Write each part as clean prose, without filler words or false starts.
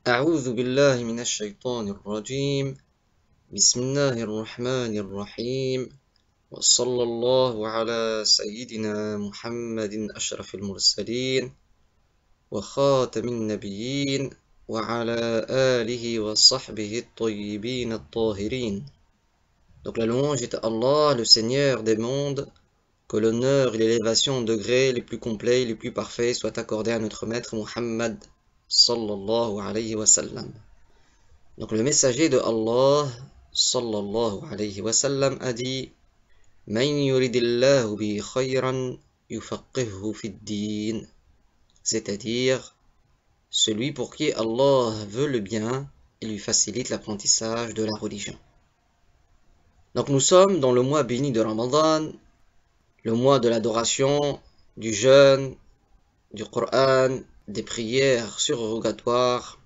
أعوذ بالله من الشيطان الرجيم بسم الله الرحمن الرحيم وصلى الله على سيدنا محمد أشرف المرسلين وخاتم النبيين وعلى آله وصحبه الطيبين الطاهرين. Donc la louange est à Allah, le Seigneur des mondes, que l'honneur et l'élévation en degrés les plus complets et les plus parfaits soient accordés à notre maître Muhammad sallallahu alayhi wa sallam. Donc le messager de Allah sallallahu alayhi wa sallam a dit: Man yuridillahu bi khayran yufaqqihhu fid-din, c'est-à-dire celui pour qui Allah veut le bien et lui facilite l'apprentissage de la religion. Donc nous sommes dans le mois béni de Ramadan, le mois de l'adoration, du jeûne, du Coran, des prières surrogatoires.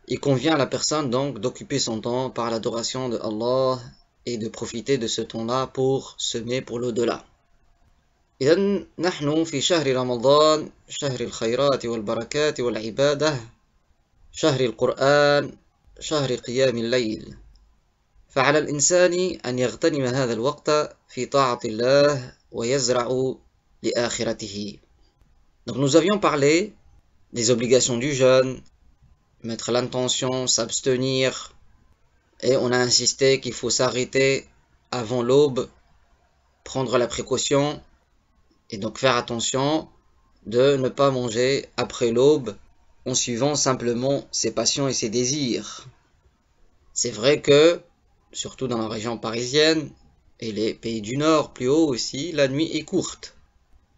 Il convient à la personne donc d'occuper son temps par l'adoration de Allah et de profiter de ce temps-là pour semer pour l'au-delà. إذن نحن في شهر رمضان، شهر الخيرات والبركات والعبادة، شهر القرآن، شهر قيام الليل. فعلى الإنسان أن يغتنم هذا الوقت في طاعة الله ويزرع لآخرته. Donc nous avions parlé des obligations du jeûne, mettre l'intention, s'abstenir, et on a insisté qu'il faut s'arrêter avant l'aube, prendre la précaution, et donc faire attention de ne pas manger après l'aube en suivant simplement ses passions et ses désirs. C'est vrai que, surtout dans la région parisienne et les pays du Nord plus haut aussi, la nuit est courte.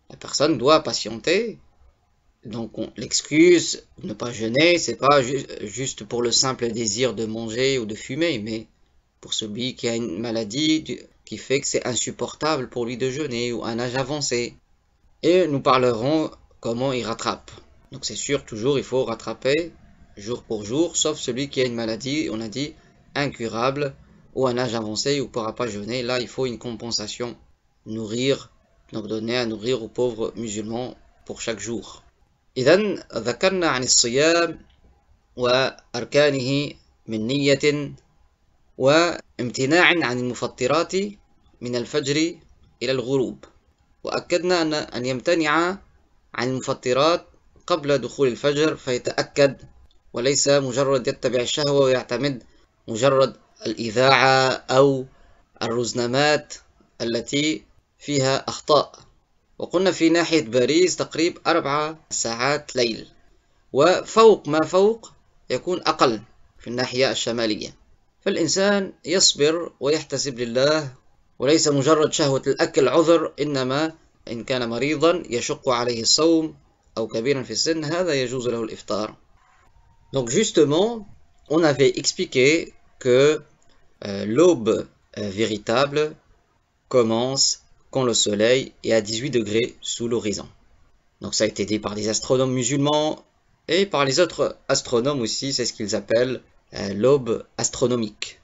La personne doit patienter. Donc l'excuse de ne pas jeûner, c'est pas juste pour le simple désir de manger ou de fumer, mais pour celui qui a une maladie qui fait que c'est insupportable pour lui de jeûner ou un âge avancé. Et nous parlerons comment il rattrape. Donc c'est sûr, toujours il faut rattraper jour pour jour, sauf celui qui a une maladie, on a dit, incurable ou un âge avancé où il ne pourra pas jeûner. Là, il faut une compensation, nourrir, donc donner à nourrir aux pauvres musulmans pour chaque jour. إذن ذكرنا عن الصيام وأركانه من نية وامتناع عن المفطرات من الفجر إلى الغروب، وأكدنا أن يمتنع عن المفطرات قبل دخول الفجر فيتأكد، وليس مجرد يتبع الشهوة ويعتمد مجرد الإذاعة أو الرزنامات التي فيها أخطاء. وقلنا في ناحية باريس تقريبا 4 ساعات ليل، وفوق ما فوق يكون أقل في الناحية الشمالية. فالإنسان يصبر ويحتسب لله، وليس مجرد شهوة الأكل عذر، إنما إن كان مريضا يشق عليه الصوم أو كبيرا في السن هذا يجوز له الإفطار. Donc justement, on avait expliqué que l'aube véritable commence quand le soleil est à 18 degrés sous l'horizon. Donc ça a été dit par les astronomes musulmans et par les autres astronomes aussi, c'est ce qu'ils appellent l'aube astronomique.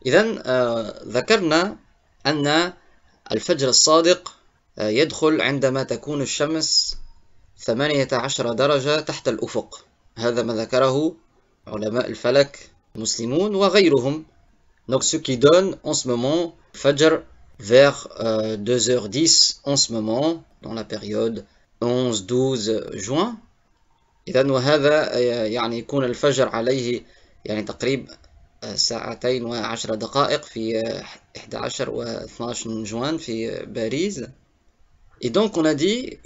إذن ذكرنا أن الفجر الصادق يدخل عندما تكون الشمس 18 درجة تحت الأفق. هذا ما ذكره علماء الفلك المسلمون وغيرهم. Donc ce qui donne en ce moment Fajr vers 2h10 en ce moment, dans la période 11-12 juin. إذن وهذا يعني يكون الفجر عليه يعني تقريبا 2:10 في 11 و12 juin في باريس. Et donc on a dit,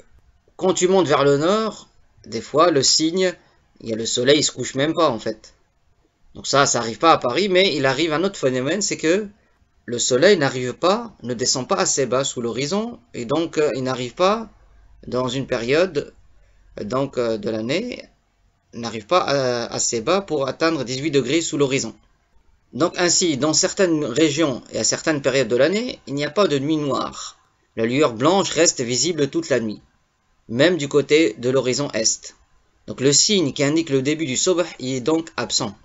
quand tu montes vers le nord, des fois le signe, il y a le soleil, il se couche même pas en fait. Donc ça arrive pas à Paris, mais il arrive un autre phénomène, c'est que le soleil n'arrive pas, ne descend pas assez bas sous l'horizon, et donc il n'arrive pas dans une période donc de l'année, n'arrive pas assez bas pour atteindre 18 degrés sous l'horizon. Donc ainsi, dans certaines régions et à certaines périodes de l'année, il n'y a pas de nuit noire. La lueur blanche reste visible toute la nuit, même du côté de l'horizon est. Donc le signe qui indique le début du subh est donc absent.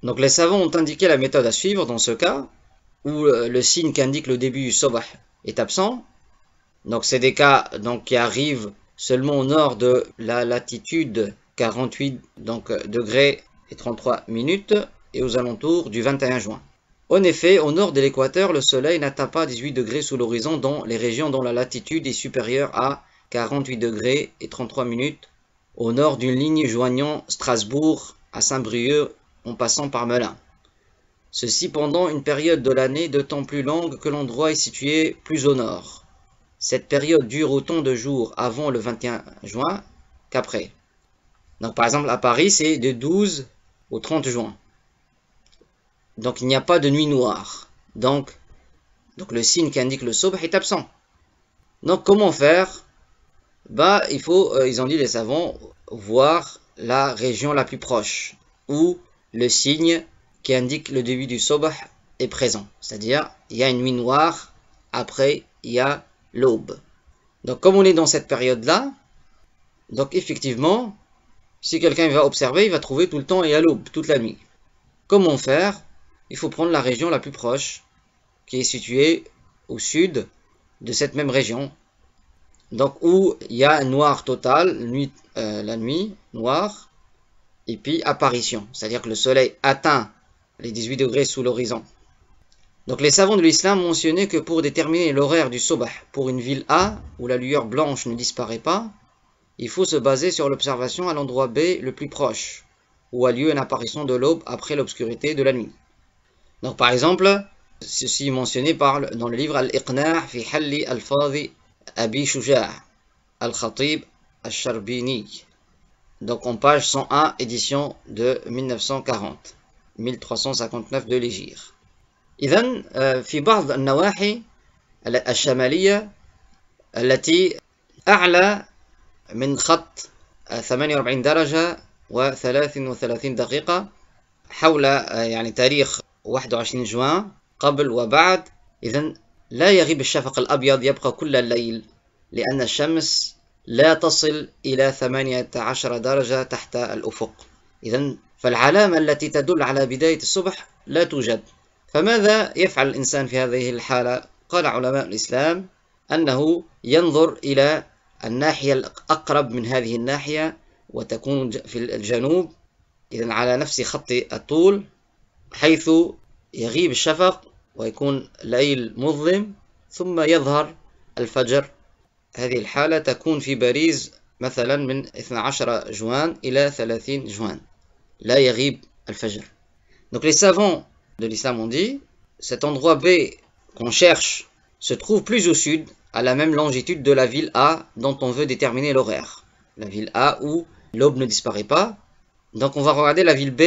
Donc les savants ont indiqué la méthode à suivre dans ce cas, où le signe qui indique le début du subh est absent. Donc c'est des cas donc, qui arrivent seulement au nord de la latitude 48 degrés et 33 minutes et aux alentours du 21 juin. En effet, au nord de l'équateur, le soleil n'atteint pas 18 degrés sous l'horizon dans les régions dont la latitude est supérieure à 48 degrés et 33 minutes, au nord d'une ligne joignant Strasbourg à Saint-Brieuc en passant par Melun. Ceci pendant une période de l'année d'autant plus longue que l'endroit est situé plus au nord. Cette période dure autant de jours avant le 21 juin qu'après. Donc par exemple à Paris, c'est de 12 au 30 juin. Donc il n'y a pas de nuit noire. Donc le signe qui indique le subh est absent. Donc comment faire? Il faut, ils ont dit les savants, voir la région la plus proche où le signe qui indique le début du subh est présent. C'est-à-dire, il y a une nuit noire, après il y a l'aube. Donc comme on est dans cette période-là, donc effectivement, si quelqu'un va observer, il va trouver tout le temps il y a l'aube, toute la nuit. Comment faire? Il faut prendre la région la plus proche, qui est située au sud de cette même région. Donc où il y a noir total, la nuit noire, et puis apparition, c'est-à-dire que le soleil atteint les 18 degrés sous l'horizon. Donc les savants de l'islam ont mentionné que pour déterminer l'horaire du subh pour une ville A, où la lueur blanche ne disparaît pas, il faut se baser sur l'observation à l'endroit B le plus proche, où a lieu une apparition de l'aube après l'obscurité de la nuit. Donc par exemple, ceci est mentionné dans le livre Al-Iqna' fi Halli al-Fadhi Abi Shuja' al-Khatib al-Sharbini. Donc en page 101, édition de 1940, 1359 de l'Hégire. إذن في بعض النواحي الشمالية التي أعلى من خط 48 درجة و33 دقيقة حول يعني تاريخ 21 جوان قبل وبعد، إذن لا يغيب الشفق الأبيض، يبقى كل الليل لأن الشمس لا تصل إلى 18 درجة تحت الأفق. إذن فالعلامة التي تدل على بداية الصبح لا توجد. فماذا يفعل الإنسان في هذه الحالة؟ قال علماء الإسلام أنه ينظر إلى الناحية الأقرب من هذه الناحية وتكون في الجنوب، إذن على نفس خط الطول حيث يغيب الشفق ويكون الليل مظلم ثم يظهر الفجر. هذه الحالة تكون في باريس مثلا من 12 جوان إلى 30 جوان لا يغيب الفجر. Donc les savants de l'islam ont dit, cet endroit B qu'on cherche se trouve plus au sud, à la même longitude de la ville A dont on veut déterminer l'horaire. La ville A où l'aube ne disparaît pas. Donc on va regarder la ville B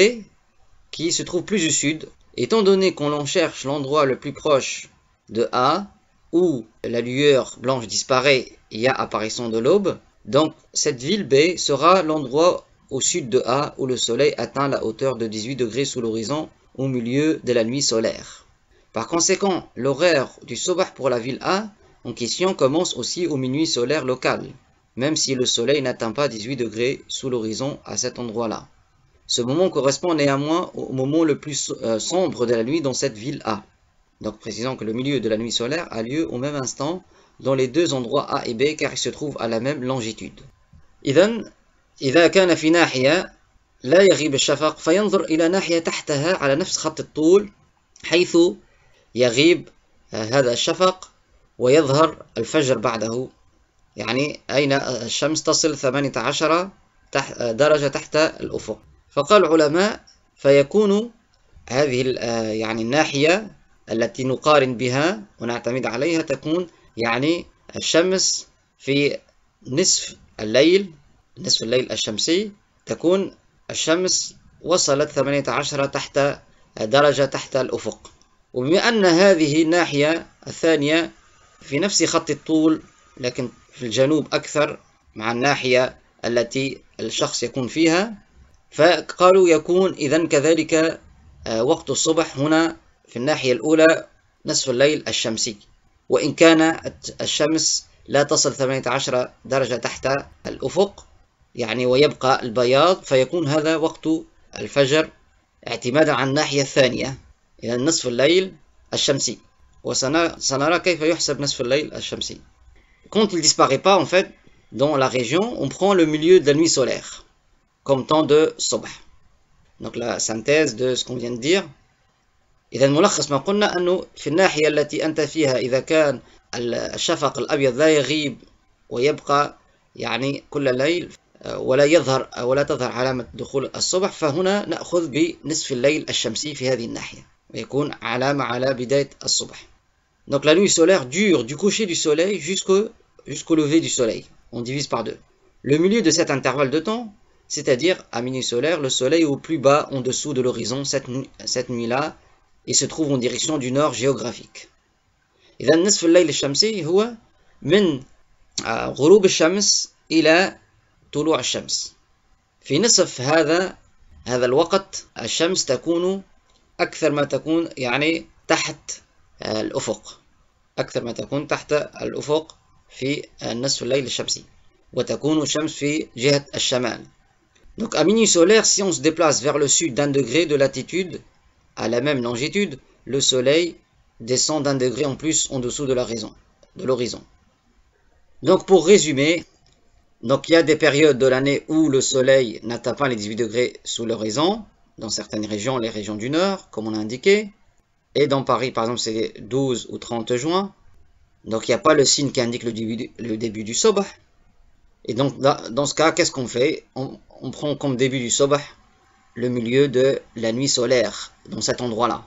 qui se trouve plus au sud. Étant donné qu'on cherche l'endroit le plus proche de A, où la lueur blanche disparaît, il y a apparition de l'aube, donc cette ville B sera l'endroit au sud de A où le soleil atteint la hauteur de 18 degrés sous l'horizon au milieu de la nuit solaire. Par conséquent, l'horaire du subh pour la ville A en question commence aussi au minuit solaire local, même si le soleil n'atteint pas 18 degrés sous l'horizon à cet endroit-là. Ce moment correspond néanmoins au moment le plus sombre de la nuit dans cette ville A. Donc précisons que le milieu de la nuit solaire a lieu au même instant dans les deux endroits A et B car ils se trouvent à la même longitude. إذا كان في ناحية لا يغيب الشفق فينظر إلى ناحية تحتها على نفس خط الطول حيث يغيب هذا الشفق ويظهر الفجر بعده، يعني أين الشمس تصل 18 درجة تحت الأفق. فقال العلماء فيكون هذه يعني الناحية التي نقارن بها ونعتمد عليها تكون يعني الشمس في نصف الليل الشمسي، تكون الشمس وصلت 18 درجة تحت الأفق. وبما أن هذه الناحية الثانية في نفس خط الطول لكن في الجنوب أكثر مع الناحية التي الشخص يكون فيها، فقالوا يكون إذن كذلك وقت الصبح هنا في الناحية الأولى نصف الليل الشمسي، وإن كان الشمس لا تصل 18 درجة تحت الأفق يعني ويبقى البياض، فيكون هذا وقت الفجر اعتمادا على الناحية الثانية إلى نصف الليل الشمسي. وسنرى كيف يحسب نصف الليل الشمسي. Quand il disparaît pas en fait dans la région, on prend le milieu de la nuit solaire comme temps de subh. Donc la synthèse de ce qu'on vient de dire. إذا ملخص ما قلنا أنه في الناحية التي أنت فيها إذا كان الشفق الأبيض لا يغيب ويبقى يعني كل ليل ولا تظهر علامة دخول الصبح، فهنا نأخذ بنصف الليل الشمسي في هذه الناحية ويكون علامة على بداية الصبح. Donc la nuit solaire dure du coucher du soleil jusqu'au lever du soleil. On divise par deux. Le milieu de cet intervalle de temps, c'est-à-dire à minuit solaire, le soleil est au plus bas en dessous de l'horizon cette nuit-là, il se trouve en direction du nord géographique. إذا نصف الليل الشمسي هو من غروب الشمس إلى طلوع الشمس. في نصف هذا الوقت الشمس تكون أكثر ما تكون يعني تحت الأفق، أكثر ما تكون تحت الأفق في نصف الليل الشمسي، وتكون الشمس في جهة الشمال. Donc à minuit solaire, si on se déplace vers le sud d'1 degré de latitude, à la même longitude, le soleil descend d'1 degré en plus en dessous de l'horizon. Donc pour résumer, donc il y a des périodes de l'année où le soleil n'atteint pas les 18 degrés sous l'horizon, dans certaines régions, les régions du nord, comme on a indiqué, et dans Paris par exemple c'est 12 ou 30 juin, donc il n'y a pas le signe qui indique le début du sobh. Et donc dans ce cas, qu'est-ce qu'on fait? On prend comme début du sobh le milieu de la nuit solaire, dans cet endroit-là.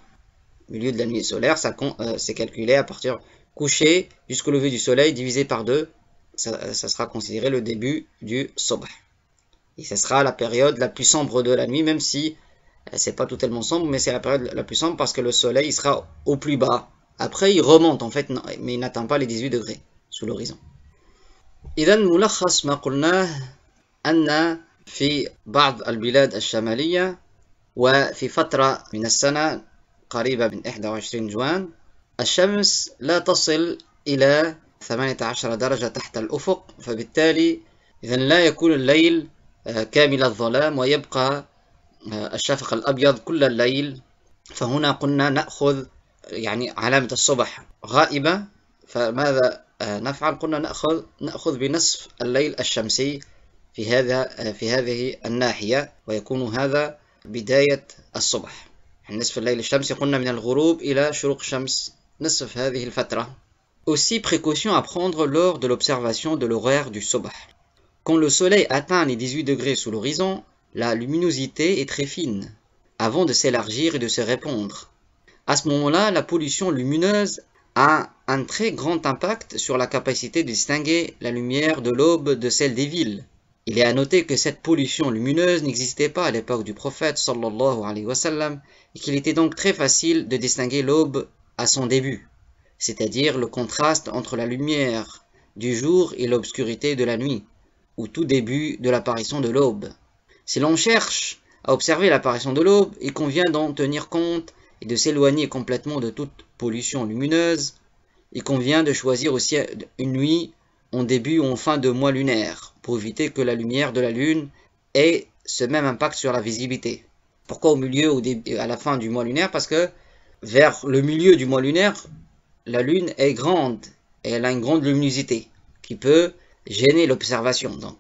Le milieu de la nuit solaire, c'est calculé à partir coucher jusqu'au lever du soleil divisé par 2, ça sera considéré le début du sobh. Et ce sera la période la plus sombre de la nuit, même si c'est pas totalement sombre, mais c'est la période la plus sombre parce que le soleil il sera au plus bas. Après il remonte en fait, mais il n'atteint pas les 18 degrés sous l'horizon. إذا ملخص ما قلناه أن في بعض البلاد الشمالية وفي فترة من السنة قريبة من 21 جوان الشمس لا تصل إلى 18 درجة تحت الأفق، فبالتالي إذا لا يكون الليل كامل الظلام ويبقى الشفق الأبيض كل الليل. فهنا قلنا نأخذ يعني علامة الصبح غائبة، فماذا نفعل؟ قلنا نأخذ بنصف الليل الشمسي في هذه الناحية، ويكون هذا بداية الصبح. نصف الليل الشمسي قلنا من الغروب إلى شروق الشمس، نصف هذه الفترة. Aussi précaution à prendre lors de l'observation de l'horaire du sobh. Quand le soleil atteint les 18 degrés sous l'horizon, la luminosité est très fine, avant de s'élargir et de se répandre. À ce moment-là, la pollution lumineuse a un très grand impact sur la capacité de distinguer la lumière de l'aube de celle des villes. Il est à noter que cette pollution lumineuse n'existait pas à l'époque du prophète sallallahu alayhi wa sallam et qu'il était donc très facile de distinguer l'aube à son début, c'est-à-dire le contraste entre la lumière du jour et l'obscurité de la nuit, au tout début de l'apparition de l'aube. Si l'on cherche à observer l'apparition de l'aube, il convient d'en tenir compte et de s'éloigner complètement de toute pollution lumineuse. Il convient de choisir aussi une nuit en début ou en fin de mois lunaire, pour éviter que la lumière de la lune ait ce même impact sur la visibilité. Pourquoi au milieu ou à la fin du mois lunaire? Parce que vers le milieu du mois lunaire, la lune est grande et elle a une grande luminosité qui peut gêner l'observation. Donc,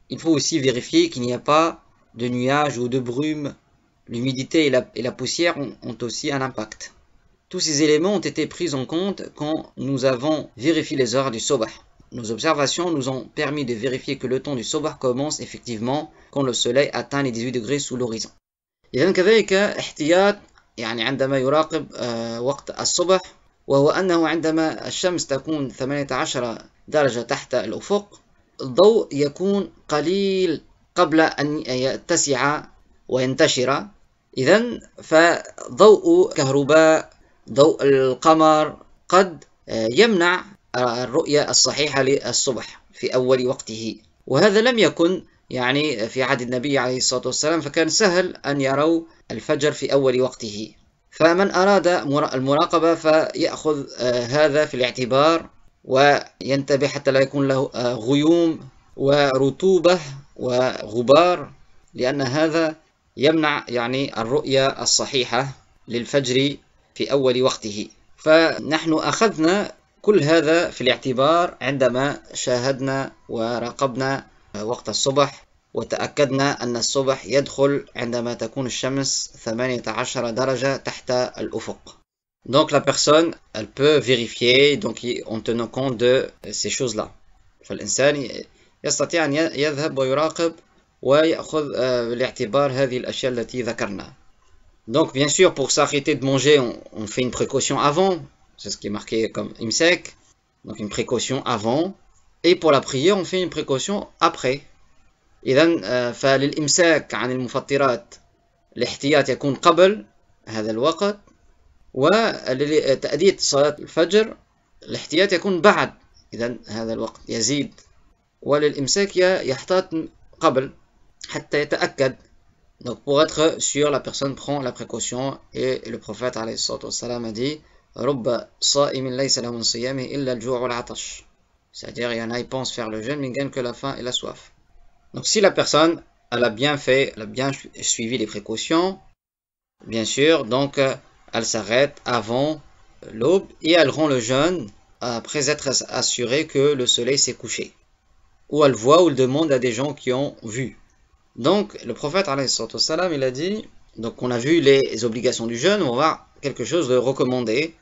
il faut aussi vérifier qu'il n'y a pas de nuages ou de brume. L'humidité et la poussière ont aussi un impact. Tous ces éléments ont été pris en compte quand nous avons vérifié les heures du sobh. Nos observations nous ont permis de vérifier que le temps du sobh commence effectivement quand le soleil atteint les 18 degrés sous l'horizon. إذن كذلك احتياط يعني عندما يراقب وقت الصبح، وهو أنه عندما الشمس تكون 18 درجة تحت الأفق الضوء يكون قليل قبل أن يتسع وينتشر. إذن فضوء كهرباء، ضوء القمر قد يمنع الرؤية الصحيحة للصبح في أول وقته، وهذا لم يكن يعني في عهد النبي عليه الصلاة والسلام، فكان سهل أن يروا الفجر في أول وقته. فمن أراد المراقبة فيأخذ هذا في الاعتبار وينتبه حتى لا يكون له غيوم ورطوبة وغبار، لأن هذا يمنع يعني الرؤية الصحيحة للفجر في أول وقته. فنحن أخذنا كل هذا في الاعتبار عندما شاهدنا وراقبنا وقت الصبح وتأكدنا أن الصبح يدخل عندما تكون الشمس 18 درجة تحت الأفق. Donc la personne, elle peut vérifier donc en tenant compte de ces choses-là. فالإنسان يستطيع أن يذهب ويراقب ويأخذ بالاعتبار هذه الأشياء التي ذكرنا. Donc bien sûr pour s'arrêter de manger on fait une précaution avant, c'est ce qui est marqué comme imsek, donc une précaution avant, et pour la prière on fait une précaution après. إذن فللإمساك عن المفطرات الاحتياط يكون قبل هذا الوقت، وتأدية صلاة الفجر الاحتياط يكون بعد إذن هذا الوقت يزيد، وللإمساك يحتاط قبل حتى يتأكد. Donc pour être sûr, la personne prend la précaution, et le prophète alayhi salatu wassalam a dit رب صائم ليس له من صيامه إلا الجوع والعطش. C'est-à-dire il y en a, ils pensent faire le jeûne mais ils gagnent que la faim et la soif. Donc si la personne elle a bien fait, elle a bien suivi les précautions, bien sûr, donc elle s'arrête avant l'aube et elle rend le jeûne après être assurée que le soleil s'est couché, ou elle voit ou elle demande à des gens qui ont vu. Donc le prophète alayhi salatu wassalam, il a dit, donc on a vu les obligations du jeûne, on va voir quelque chose de recommandé.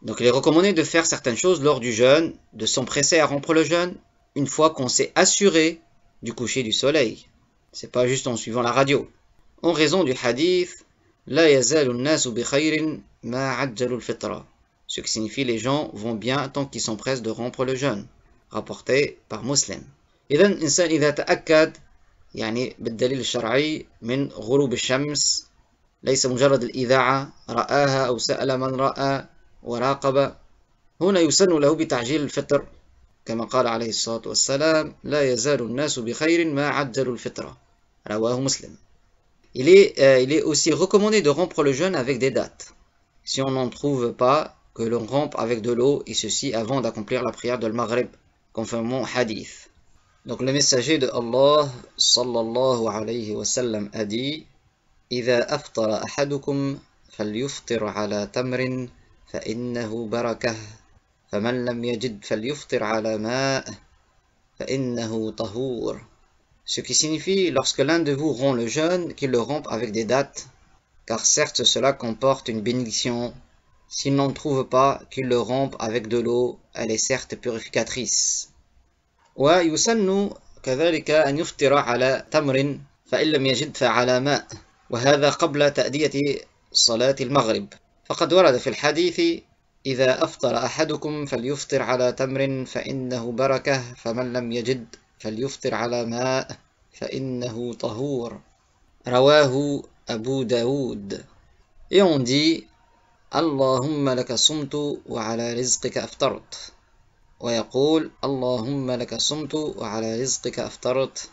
Donc il est recommandé de faire certaines choses lors du jeûne, de s'empresser à rompre le jeûne une fois qu'on s'est assuré du coucher du soleil. C'est pas juste en suivant la radio. En raison du hadith La yazalu an-nasu bi khayrin ma ajjalu al-fitra, ce qui signifie les gens vont bien tant qu'ils s'empressent de rompre le jeûne, rapporté par Muslim. إذن الإنسان إذا تأكد يعني بالدليل الشرعي من غروب الشمس، ليس مجرد الإذاعة رآها أو سأل من رأى وراقب، هنا يسن له بتعجيل الفطر كما قال عليه الصلاة والسلام لا يزال الناس بخير ما عجلوا الفطرة، رواه مسلم. Il est aussi recommandé de rompre le jeûne avec des dates, si on n'en trouve pas, que l'on rompe avec de l'eau, et ceci avant d'accomplir la prière de l'Maghrib, conformément au hadith. Donc le messager de Allah sallallahu alayhi wa sallam a dit إذا أفطر أحدكم فليفطر على تمر فإنه بركة فمن لم يجد فليفطر على ماء فإنه طهور. Ce qui signifie, lorsque l'un de vous rompt le jeûne, qu'il le rompe avec des dattes, car certes cela comporte une bénédiction. S'il n'en trouve pas, qu'il le rompe avec de l'eau, elle est certes purificatrice. ويسن كذلك أن يفطر على تمر فإن لم يجد فعلى ماء، وهذا قبل تأدية صلاة المغرب، فقد ورد في الحديث إذا أفطر أحدكم فليفطر على تمر فإنه بركة فمن لم يجد فليفطر على ماء فإنه طهور، رواه أبو داود. Et on dit اللهم لك صمت وعلى رزقك أفطرت، ويقول اللهم لك صمت وعلى رزقك أفطرت.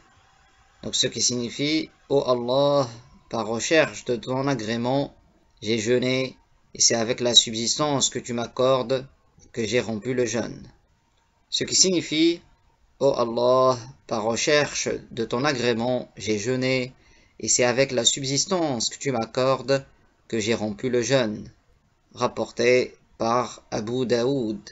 Donc ce qui signifie ô Allah, par recherche de ton agrément j'ai jeûné, et c'est avec la subsistance que tu m'accordes que j'ai rompu le jeûne. Ce qui signifie ô Allah, par recherche de ton agrément j'ai jeûné, et c'est avec la subsistance que tu m'accordes que j'ai rompu le jeûne. Rapporté par Abu Daoud.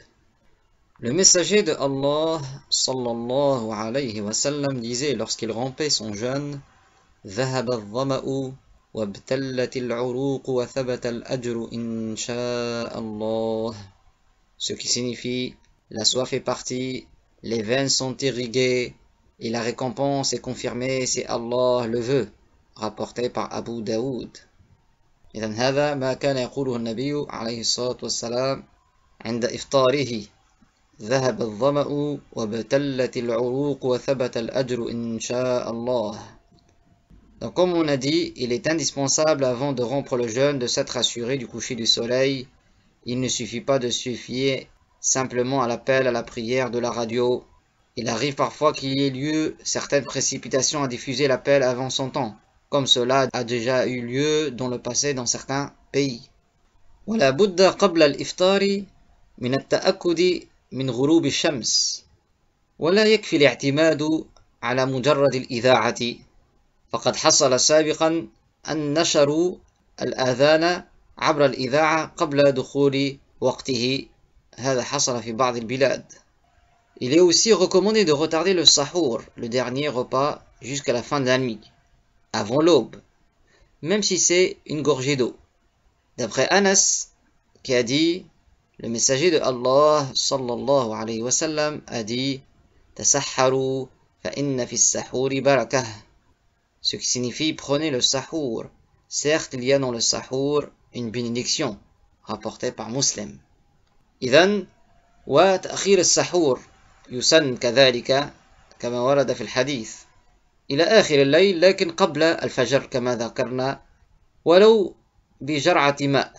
Le messager de Allah sallallahu alayhi wa sallam disait lorsqu'il rompait son jeûne ذهب الظمأ وابتلت العروق وثبت الأجر إن شاء الله. Ce qui signifie la soif est partie, les veines sont irriguées et la récompense est confirmée si Allah le veut. Rapporté par Abu Daoud. إذن هذا ما كان يقوله النبي عليه الصلاة والسلام عند إفطاره ذهب الظمأ وابتلت العروق وثبت الأجر إن شاء الله. Donc comme on a dit, il est indispensable avant de rompre le jeûne de s'être assuré du coucher du soleil. Il ne suffit pas de se fier simplement à l'appel à la prière de la radio. Il arrive parfois qu'il y ait lieu certaines précipitations à diffuser l'appel avant son temps, comme cela a déjà eu lieu dans le passé dans certains pays. ولا بد قبل الإفطار من التأكد من غروب الشمس، ولا يكفي الاعتماد على مجرد الإذاعة، فقد حصل سابقا أن نشروا الآذان عبر الإذاعة قبل دخول وقته، هذا حصل في بعض البلاد. Il est aussi recommandé de retarder le sahur, le dernier repas, jusqu'à la fin de la nuit, avant l'aube, même si c'est une gorgée d'eau. D'après Anas, qui a dit, le messager de Allah, sallallahu alayhi wa sallam, a dit Tasahharu fa inna fi sahuri barakah. Ce qui signifie prenez le sahur. Certes, il y a dans le sahur une bénédiction, rapportée par Muslim. إذن وتأخير السحور يسن كذلك كما ورد في الحديث إلى آخر الليل لكن قبل الفجر كما ذكرنا ولو بجرعة ماء.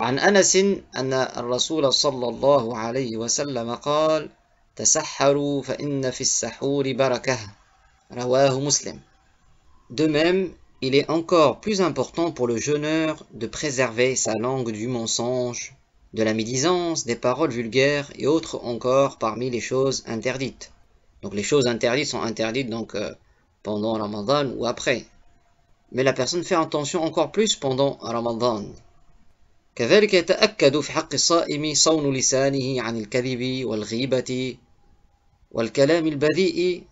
عن أنس أن الرسول صلى الله عليه وسلم قال تسحروا فإن في السحور بركة رواه مسلم. De même, il est encore plus important pour le jeûneur de préserver sa langue du mensonge, de la médisance, des paroles vulgaires et autres encore parmi les choses interdites. Donc les choses interdites sont interdites donc pendant Ramadan ou après. Mais la personne fait attention encore plus pendant Ramadan. كذلك يتأكد في حق الصائم صون لسانه عن الكذب والغيبة والكلام البذيء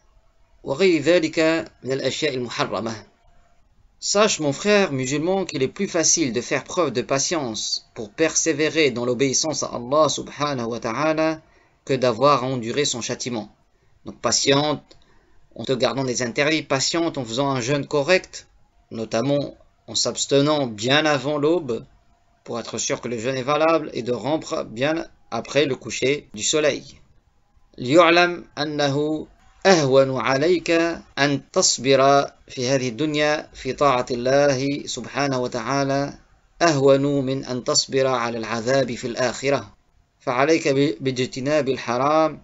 وغير ذلك من الأشياء المحرمة. Sache, mon frère musulman, qu'il est plus facile de faire preuve de patience pour persévérer dans l'obéissance à Allah subhanahu wa ta'ala que d'avoir à endurer son châtiment. Donc patiente en te gardant des interdits, patiente en faisant un jeûne correct, notamment en s'abstenant bien avant l'aube pour être sûr que le jeûne est valable et de rompre bien après le coucher du soleil. ليعلم أنه أهون عليك أن تصبر في هذه الدنيا في طاعة الله سبحانه وتعالى أهون من أن تصبر على العذاب في الآخرة فعليك باجتناب الحرام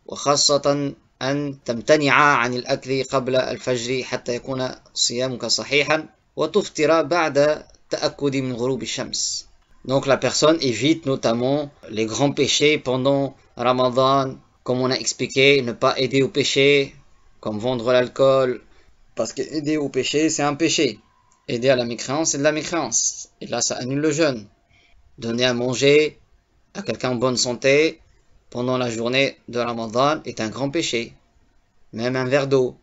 وخاصة أن تمتنع عن الأكل قبل الفجر حتى يكون صيامك صحيحا وتفطر بعد تأكد من غروب الشمس. Donc la personne évite notamment les grands péchés pendant Ramadan. Comme on a expliqué, ne pas aider au péché, comme vendre l'alcool, parce que aider au péché, c'est un péché. Aider à la mécréance, c'est de la mécréance. Et là, ça annule le jeûne. Donner à manger à quelqu'un en bonne santé pendant la journée de Ramadan est un grand péché. Même un verre d'eau.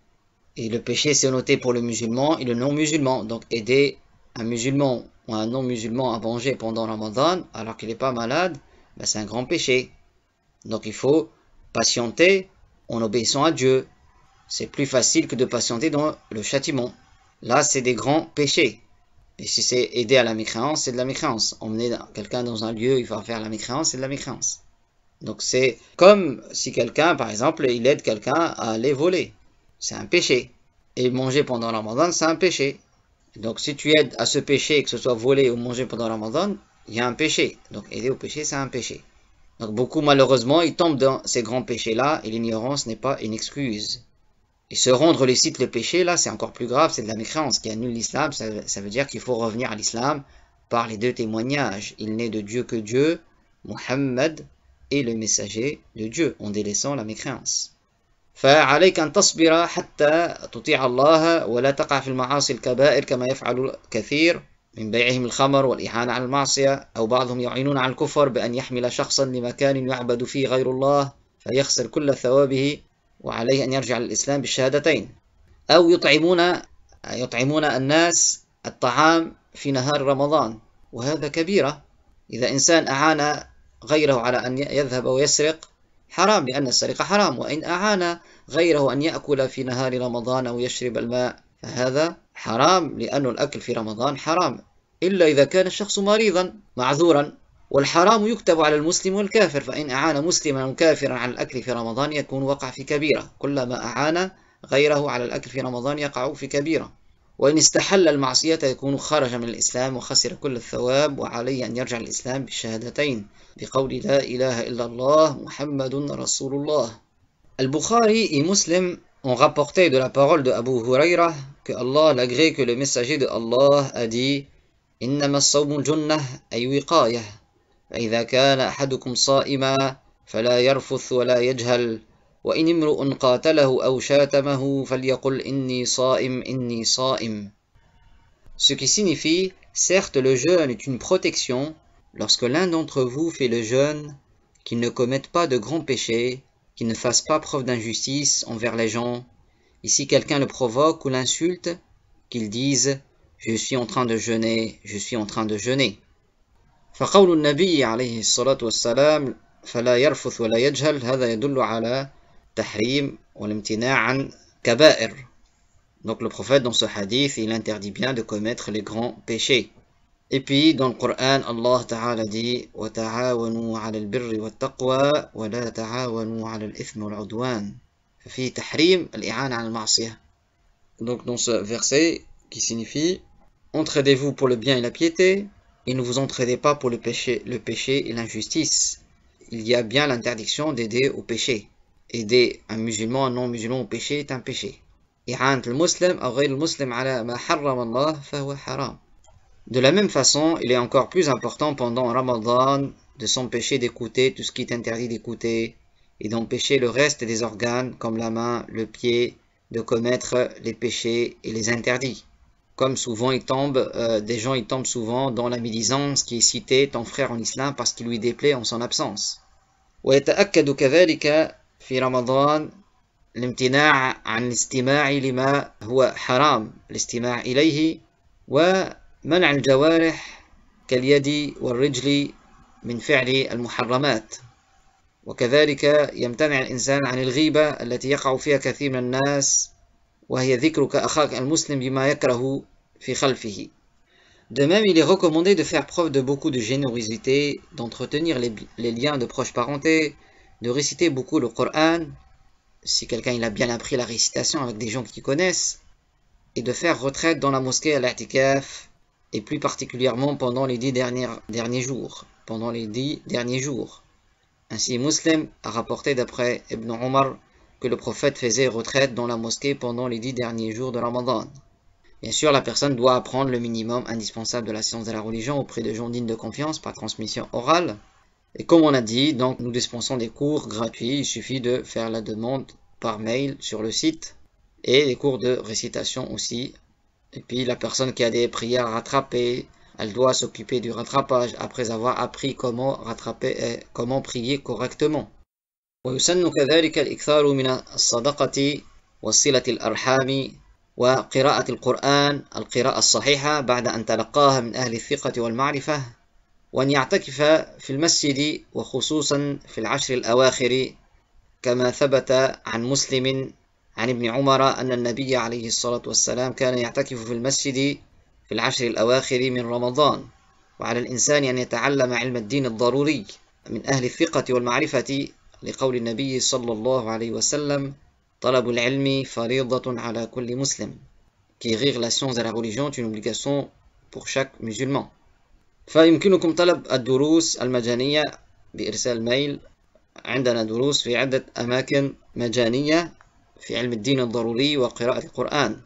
Et le péché, c'est noté pour le musulman et le non-musulman. Donc aider un musulman ou un non-musulman à manger pendant Ramadan, alors qu'il n'est pas malade, ben, c'est un grand péché. Donc il faut patienter en obéissant à Dieu. C'est plus facile que de patienter dans le châtiment. Là, c'est des grands péchés. Et si c'est aider à la mécréance, c'est de la mécréance. Emmener quelqu'un dans un lieu, il va faire la mécréance, c'est de la mécréance. Donc c'est comme si quelqu'un, par exemple, il aide quelqu'un à aller voler. C'est un péché. Et manger pendant le Ramadan, c'est un péché. Donc si tu aides à ce péché, que ce soit voler ou manger pendant le Ramadan, il y a un péché. Donc aider au péché, c'est un péché. Donc beaucoup malheureusement, ils tombent dans ces grands péchés-là et l'ignorance n'est pas une excuse. Et se rendre licite le péché, là, c'est encore plus grave, c'est de la mécréance qui annule l'islam. Ça veut dire qu'il faut revenir à l'islam par les deux témoignages. Il n'est de Dieu que Dieu, Muhammad est le messager de Dieu, en délaissant la mécréance. فعليك أن تصبر حتى تطيع الله ولا تقع في المعاصي الكبائر كما يفعل كثير من بيعهم الخمر والإعانة على المعصية أو بعضهم يعينون على الكفر بأن يحمل شخصا لمكان يعبد فيه غير الله فيخسر كل ثوابه وعليه أن يرجع للإسلام بالشهادتين أو يطعمون الناس الطعام في نهار رمضان وهذا كبيرة. إذا إنسان أعان غيره على أن يذهب ويسرق حرام لأن السرقة حرام وإن أعان غيره أن يأكل في نهار رمضان أو يشرب الماء فهذا حرام لأن الأكل في رمضان حرام إلا إذا كان الشخص مريضا معذورا والحرام يكتب على المسلم والكافر فإن أعان مسلما وكافرا على الأكل في رمضان يكون وقع في كبيرة كلما أعان غيره على الأكل في رمضان يقع في كبيرة وإن استحل المعصية يكون خرج من الإسلام وخسر كل الثواب وعليه أن يرجع للإسلام بالشهادتين بقول لا إله إلا الله محمد رسول الله. Al-Bukhari et Muslim ont rapporté de la parole de Abu Huraira que Allah l'agrée que le messager de Allah a dit إنما الصوم جنة أي وقاية فإذا كان أحدكم صائما فلا يرفث ولا يجهل وإن امرؤ قاتله أو شاتمه فليقل إني صائم. Ce qui signifie, certes le jeûne est une protection lorsque l'un d'entre vous fait le jeûne, qu'il ne commette pas de grands péchés, qu'il ne fasse pas preuve d'injustice envers les gens. Et si quelqu'un le provoque ou l'insulte, qu'il dise « Je suis en train de jeûner, je suis en train de jeûner ». فقول النبي عليه الصلاة والسلام فلا يرفث ولا يجهل هذا يدل على تحريم والامتناع عن كبائر. Donc le prophète dans ce hadith, il interdit bien de commettre les grands péchés. Et puis dans le Coran, Allah Ta'ala dit وَتَعَاوَنُوا عَلَى الْبِرِّ وَالتَّقْوَى وَلَا تَعَاوَنُوا عَلَى الْإِثْمِ وَالْعُدْوَانِ ففي تحريم الإعانة على المعصية. Donc dans ce verset qui signifie entraidez-vous pour le bien et la piété et ne vous entraidez pas pour le péché et l'injustice. Il y a bien l'interdiction d'aider au péché. Aider un musulman, un non-musulman au péché est un péché. إعانة المسلم أو غير المسلم على ما حرم الله فهو حرام. De la même façon, il est encore plus important pendant Ramadan de s'empêcher d'écouter tout ce qui est interdit d'écouter et d'empêcher le reste des organes comme la main, le pied, de commettre les péchés et les interdits. Comme souvent des gens tombent souvent dans la médisance qui est citée ton frère en islam parce qu'il lui déplaît en son absence. ويتأكد كذلك في رمضان الامتناع عن الاستماع لما هو حرام الاستماع إليه ومنع الجوارح كاليد والرجل من فعل المحرمات وكذلك يمتنع الإنسان عن الغيبة التي يقع فيها كثير من الناس وهي ذكرك أخاك المسلم بما يكره في خلفه. De même, il est recommandé de faire preuve de beaucoup de générosité, d'entretenir les liens de proche parenté, de réciter beaucoup le Coran, si quelqu'un il a bien appris la récitation avec des gens qui connaissent, et de faire retraite dans la mosquée à l'I'tikaf, et plus particulièrement pendant les 10 derniers jours. Pendant les 10 derniers jours. Ainsi, Muslim a rapporté d'après Ibn Omar que le prophète faisait retraite dans la mosquée pendant les 10 derniers jours de Ramadan. Bien sûr, la personne doit apprendre le minimum indispensable de la science de la religion auprès de gens dignes de confiance par transmission orale. Et comme on a dit, donc nous dispensons des cours gratuits, il suffit de faire la demande par mail sur le site et des cours de récitation aussi. Et puis la personne qui a des prières à rattraper, elle doit s'occuper du rattrapage après avoir appris comment rattraper et comment prier correctement. ويسن كذلك الإكثار من الصدقة وصلة الأرحام وقراءة القرآن القراءة الصحيحة بعد أن تلقاها من أهل الثقة والمعرفة وأن يعتكف في المسجد وخصوصا في العشر الأواخر كما ثبت عن مسلم عن ابن عمر أن النبي عليه الصلاة والسلام كان يعتكف في المسجد في العشر الأواخر من رمضان وعلى الإنسان أن يتعلم علم الدين الضروري من أهل الثقة والمعرفة لقول النبي صلى الله عليه وسلم طلب العلم فريضة على كل مسلم. Acquérir la science de la religion est une obligation pour chaque musulman. فيمكنكم طلب الدروس المجانية بإرسال ميل. عندنا دروس في عدة أماكن مجانية في علم الدين الضروري وقراءة القرآن.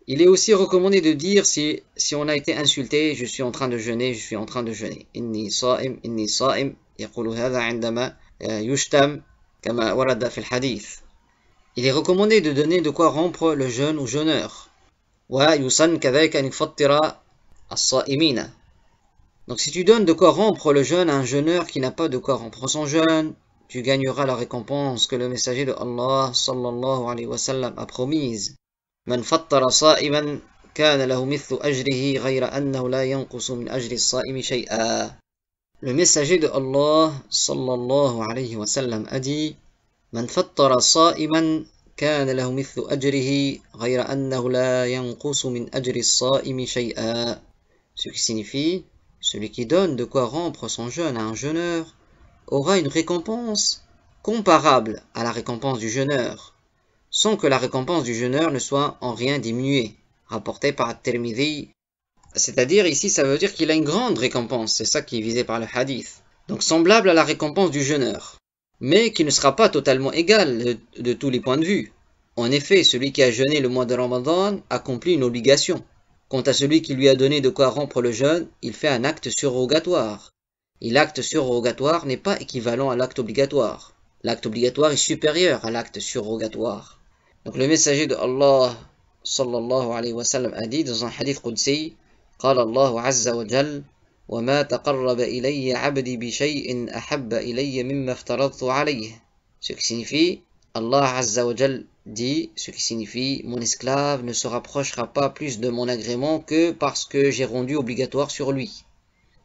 Il est aussi recommandé de dire si on a été insulté, je suis en train de jeûner, je suis en train de jeûner. إني صائم يقول هذا عندما يشتم كما ورد في الحديث. Il est recommandé de donner de quoi rompre le jeûne au jeûneur. ويسن كذلك أن يفطر الصائمين. Donc si tu donnes de quoi rompre le jeûne à un jeûneur qui n'a pas de quoi rompre son jeûne, tu gagneras la récompense que le messager de Allah sallallahu alayhi wa sallam a promise. من فطر صائما كان له مثل أجره غير أنه لا ينقص من أجر الصائم شيئا. Le messager de Allah sallallahu alayhi wa sallam a dit من فطر صائما كان له مثل أجره غير أنه لا ينقص من أجر الصائم شيئا. Ce qui signifie celui qui donne de quoi rompre son jeûne à un jeûneur aura une récompense comparable à la récompense du jeûneur, sans que la récompense du jeûneur ne soit en rien diminuée, rapporté par At-Tirmidhi. C'est-à-dire ici, ça veut dire qu'il a une grande récompense, c'est ça qui est visé par le hadith. Donc semblable à la récompense du jeûneur, mais qui ne sera pas totalement égale de tous les points de vue. En effet, celui qui a jeûné le mois de Ramadan accomplit une obligation. Quant à celui qui lui a donné de quoi rompre le jeûne, il fait un acte surrogatoire. Et l'acte surrogatoire n'est pas équivalent à l'acte obligatoire. L'acte obligatoire est supérieur à l'acte surrogatoire. Donc le messager de Allah sallallahu alayhi wa sallam a dit dans un hadith qudsi, قال الله عز وجل وما تقرب إلي عبدي بشيء أحب إلي مما افترضت عليه. Ce qui signifie, Allah Azza wa Jal dit, ce qui signifie, mon esclave ne se rapprochera pas plus de mon agrément que parce que j'ai rendu obligatoire sur lui.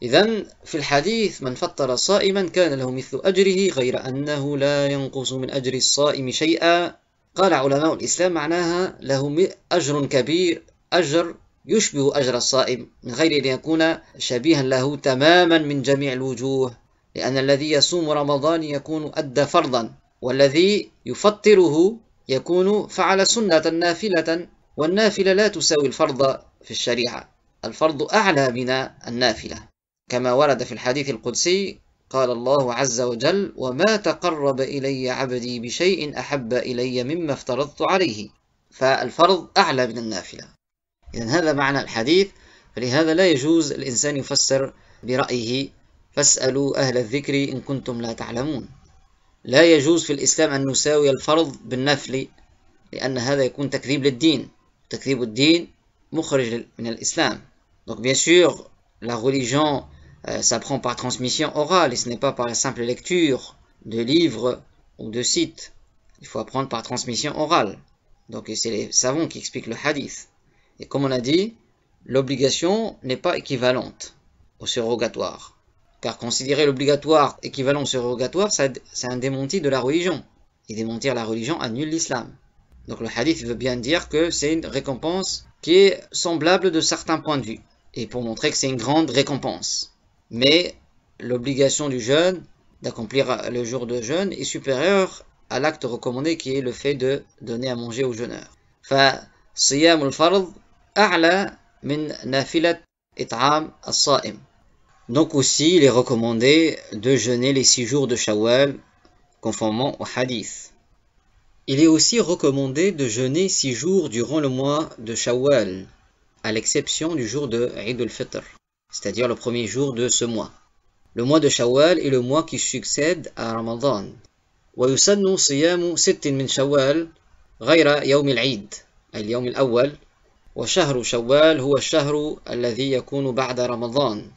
إذن في الحديث من فطر صائما كان له مثل أجره غير أنه لا ينقص من أجر الصائم شيئا. قال علماء الإسلام معناها له أجر كبير، أجر يشبه أجر الصائم من غير أن يكون شبيها له تماما من جميع الوجوه، لأن الذي يصوم رمضان يكون أدى فرضا، والذي يفطره يكون فعل سنة نافلة، والنافلة لا تساوي الفرض في الشريعة، الفرض أعلى من النافلة، كما ورد في الحديث القدسي قال الله عز وجل وما تقرب إلي عبدي بشيء أحب إلي مما افترضت عليه، فالفرض أعلى من النافلة. إذن هذا معنى الحديث، فلهذا لا يجوز الإنسان يفسر برأيه فاسألوا أهل الذكر إن كنتم لا تعلمون. لا يجوز في الإسلام أن نساوي الفرض بالنفل، لأن هذا يكون تكذيب للدين، تكذيب الدين مخرج من الإسلام. Donc bien sûr, la religion s'apprend par transmission orale et ce n'est pas par la simple lecture de livres ou de sites. Il faut apprendre par transmission orale. Donc c'est les savants qui expliquent le hadith. Et comme on a dit, l'obligation n'est pas équivalente au surrogatoire. Car considérer l'obligatoire équivalent au surrogatoire, c'est un démenti de la religion. Et démentir la religion annule l'islam. Donc le hadith veut bien dire que c'est une récompense qui est semblable de certains points de vue. Et pour montrer que c'est une grande récompense. Mais l'obligation du jeûne, d'accomplir le jour de jeûne, est supérieure à l'acte recommandé qui est le fait de donner à manger aux jeûneurs. فصيام الفرض أعلى من نافلة إطعام الصائم. Donc aussi, il est recommandé de jeûner les 6 jours de Shawwal, conformément au hadith. Il est aussi recommandé de jeûner 6 jours durant le mois de Shawwal, à l'exception du jour de Eid al-Fitr, c'est-à-dire le premier jour de ce mois. Le mois de Shawwal est le mois qui succède à Ramadan. ويسن صيام 6 من شوال غير يوم العيد أي اليوم الأول، وشهر شوال هو الشهر الذي يكون بعد رمضان.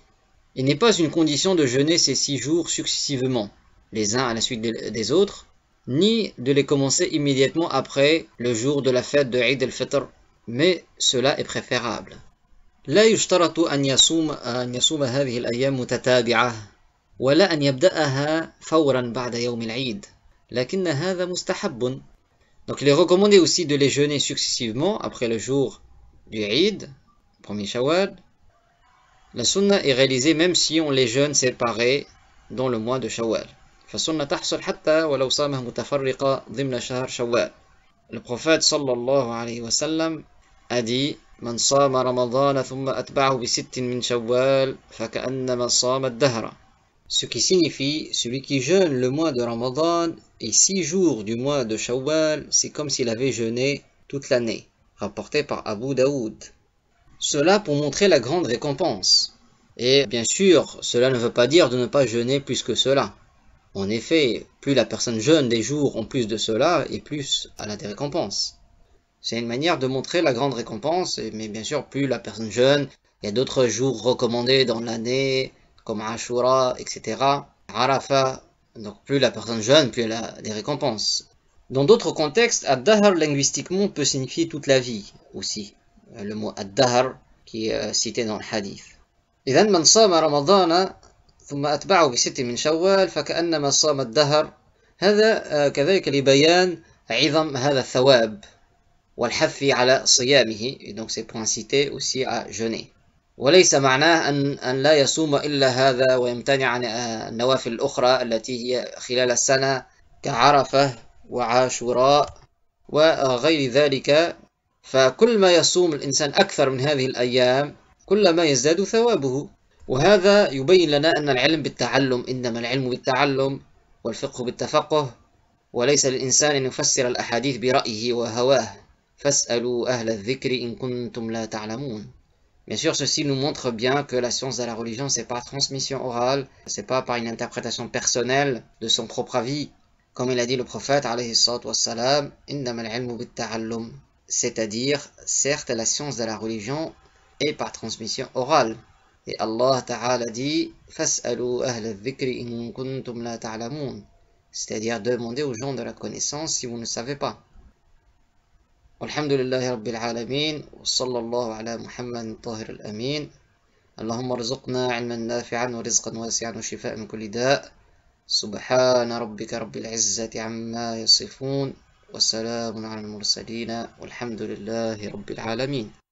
Il n'est pas une condition de jeûner ces 6 jours successivement, les uns à la suite des autres, ni de les commencer immédiatement après le jour de la fête de Eid al-Fitr, mais cela est préférable. لا يشترط أن يصوم هذه الأيام متتابعة ولا أن يبدأها فورا بعد يوم العيد، لكن هذا مستحب. Donc il est recommandé aussi de les jeûner successivement après le jour du Eid, premier Shawwal. La sunna est réalisée même si on les jeûne séparés dans le mois de Shawwal. فالسنة تحصل حتى ولو صامه متفرقة ضمن شهر شوال. Le prophète sallallahu alayhi wa sallam a dit من صام رمضان ثم أتبعه بست من شوال فكأنما صام الدهر. Ce qui signifie, celui qui jeûne le mois de Ramadan et 6 jours du mois de Shawwal, c'est comme s'il avait jeûné toute l'année, rapporté par Abu Daoud. Cela pour montrer la grande récompense. Et bien sûr, cela ne veut pas dire de ne pas jeûner plus que cela. En effet, plus la personne jeûne des jours en plus de cela, et plus elle a des récompenses. C'est une manière de montrer la grande récompense, mais bien sûr, plus la personne jeûne, il y a d'autres jours recommandés dans l'année, comme Ashura, etc. Arafat, donc plus la personne jeûne, plus elle a des récompenses. Dans d'autres contextes, ad-dahr linguistiquement peut signifier toute la vie aussi. Le mot ad-dahr qui est cité dans le hadith. إذن من صام رمضان ثم أتبعه بست من شوال فكأنما صام الدهر. هذا كذلك لبيان عظم هذا الثواب والحث على صيامه. Et donc c'est pour inciter aussi à jeûner. وليس معناه أن لا يصوم إلا هذا ويمتنع عن النوافل الأخرى التي هي خلال السنة كعرفة وعاشوراء وغير ذلك. فكل ما يصوم الإنسان أكثر من هذه الأيام كلما يزداد ثوابه. وهذا يبين لنا أن العلم بالتعلم، إنما العلم بالتعلم والفقه بالتفقه، وليس للإنسان أن يفسر الأحاديث برأيه وهواه. فاسألوا أهل الذكر إن كنتم لا تعلمون. Bien sûr, ceci nous montre bien que la science de la religion, c'est par transmission orale, c'est pas par une interprétation personnelle de son propre avis. Comme il a dit le prophète, alayhi salatu wassalam, innama al-ilmu bit-ta'allum. C'est-à-dire, certes, la science de la religion est par transmission orale. Et Allah Ta'ala dit, fas'alu ahla al-dhikri in kuntum la ta'lamun. c'est-à-dire demander aux gens de la connaissance si vous ne savez pas. Alhamdulillahi Rabbil Alamin, wa sallallahu ala Muhammad Tahir al-Amin. اللهم ارزقنا علما نافعا ورزقا واسعا وشفاء من كل داء سبحان ربك رب العزة عما يصفون وسلام على المرسلين والحمد لله رب العالمين.